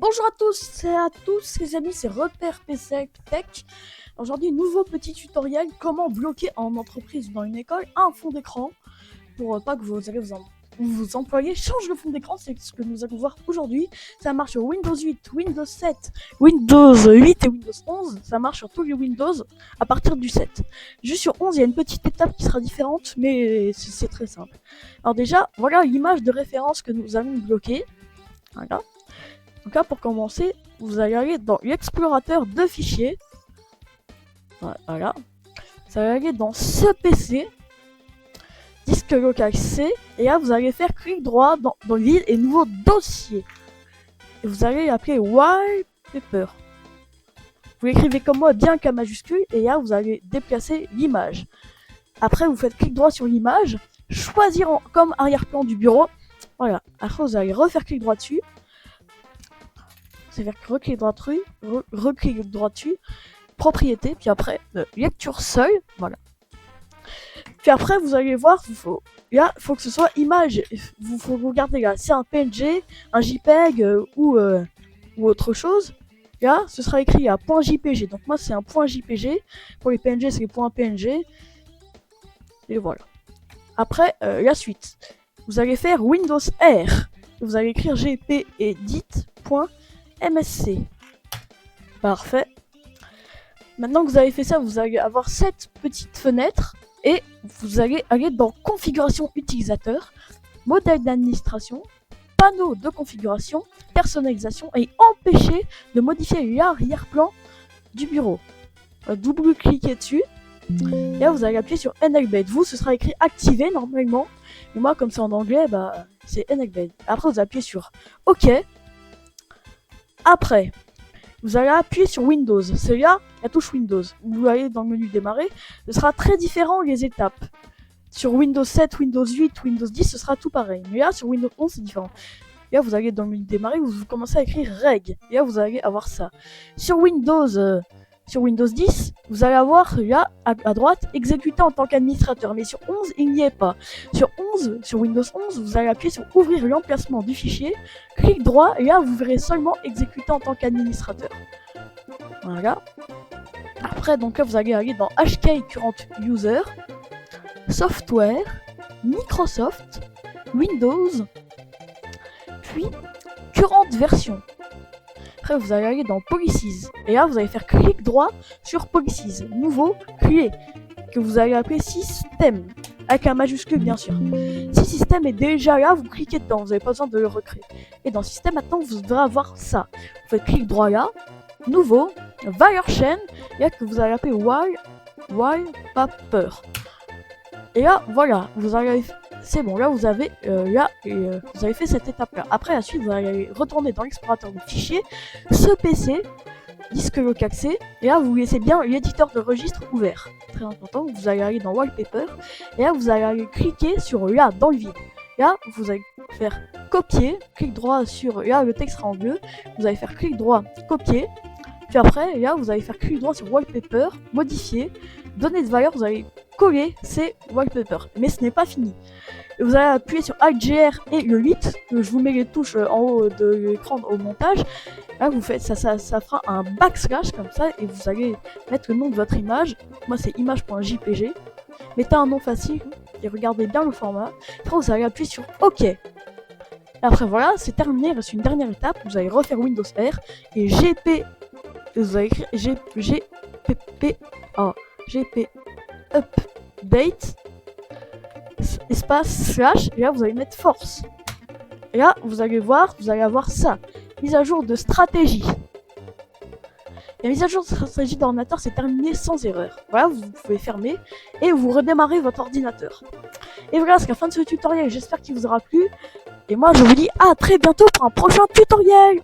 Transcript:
Bonjour à tous et à tous les amis, c'est Repère PC Tech. Aujourd'hui, nouveau petit tutoriel, comment bloquer en entreprise ou dans une école un fond d'écran pour pas que vos employés changent le fond d'écran. C'est ce que nous allons voir aujourd'hui. Ça marche sur Windows 8, Windows 7, Windows 8 et Windows 11. Ça marche sur tous les Windows à partir du 7. Juste sur 11, il y a une petite étape qui sera différente, mais c'est très simple. Alors déjà, voilà l'image de référence que nous allons bloquer. Voilà. Donc là, pour commencer, vous allez aller dans l'explorateur de fichiers. Voilà. Vous allez aller dans ce PC, disque local C, et là, vous allez faire clic droit dans le vide et nouveau dossier. Et vous allez l'appeler Wallpaper. Vous l'écrivez comme moi, bien qu'à majuscule, et là, vous allez déplacer l'image. Après, vous faites clic droit sur l'image, choisir comme arrière-plan du bureau. Voilà. Après, vous allez refaire clic droit dessus. C'est-à-dire que reclic droit dessus, propriété, puis après lecture seuil, voilà. Puis après vous allez voir, il faut que ce soit image, faut regarder là, c'est un PNG, un JPEG ou autre chose. Là, ce sera écrit à .jpg, donc moi c'est un .jpg, pour les PNG c'est les .png, et voilà. Après, la suite, vous allez faire Windows R, vous allez écrire gpedit.msc. Parfait. Maintenant que vous avez fait ça, vous allez avoir cette petite fenêtre et vous allez aller dans configuration utilisateur, modèle d'administration, panneau de configuration, personnalisation et empêcher de modifier l'arrière-plan du bureau. Double-cliquez dessus et là vous allez appuyer sur Enable. Vous, ce sera écrit activé normalement, et moi comme c'est en anglais, c'est Enable. Après vous appuyez sur OK. Après, vous allez appuyer sur Windows, c'est là la touche Windows. Vous allez dans le menu démarrer, ce sera très différent les étapes. Sur Windows 7, Windows 8, Windows 10, ce sera tout pareil. Mais là, sur Windows 11, c'est différent. Et là, vous allez dans le menu démarrer, vous commencez à écrire Reg. Et là, vous allez avoir ça. Sur Windows 10, vous allez avoir là, à droite, exécuter en tant qu'administrateur. Mais sur 11, il n'y est pas. Sur Windows 11, vous allez appuyer sur ouvrir l'emplacement du fichier, clic droit, et là, vous verrez seulement exécuter en tant qu'administrateur. Voilà. Après, donc là, vous allez aller dans HK Current User, Software, Microsoft, Windows, puis Current Version. Après, vous allez aller dans Policies. Et là, vous allez faire clic droit sur Policies. Nouveau, clé, que vous allez appeler Système. Avec un majuscule, bien sûr. Si Système est déjà là, vous cliquez dedans. Vous n'avez pas besoin de le recréer. Et dans Système, maintenant, vous devrez avoir ça. Vous faites clic droit là. Nouveau, valeur chaîne. Et là, que vous allez appeler Wallpaper. Et là, voilà. Vous allez... C'est bon, là vous avez vous avez fait cette étape là. Après la suite, vous allez retourner dans l'explorateur de fichiers, ce PC, disque local C, et là vous laissez bien l'éditeur de registre ouvert. Très important, vous allez aller dans Wallpaper, et là vous allez aller cliquer sur là dans le vide. Là vous allez faire copier, clic droit sur là le texte sera en bleu, vous allez faire clic droit, copier, puis après là vous allez faire clic droit sur Wallpaper, modifier, donner de valeur, vous allez coller ces wallpapers. Mais ce n'est pas fini. Vous allez appuyer sur AltGr et le 8. Je vous mets les touches en haut de l'écran au montage. Là, vous faites ça fera un backslash comme ça et vous allez mettre le nom de votre image. Moi, c'est image.jpg. Mettez un nom facile et regardez bien le format. Après, vous allez appuyer sur OK. Et après, voilà, c'est terminé. Il reste une dernière étape. Vous allez refaire Windows R et vous allez écrire GP update espace slash et là vous allez mettre force et là vous allez avoir ça, mise à jour de stratégie. La mise à jour de stratégie d'ordinateur c'est terminé sans erreur. Voilà, vous pouvez fermer et vous redémarrez votre ordinateur. Et voilà, c'est la fin de ce tutoriel, j'espère qu'il vous aura plu et moi je vous dis à très bientôt pour un prochain tutoriel.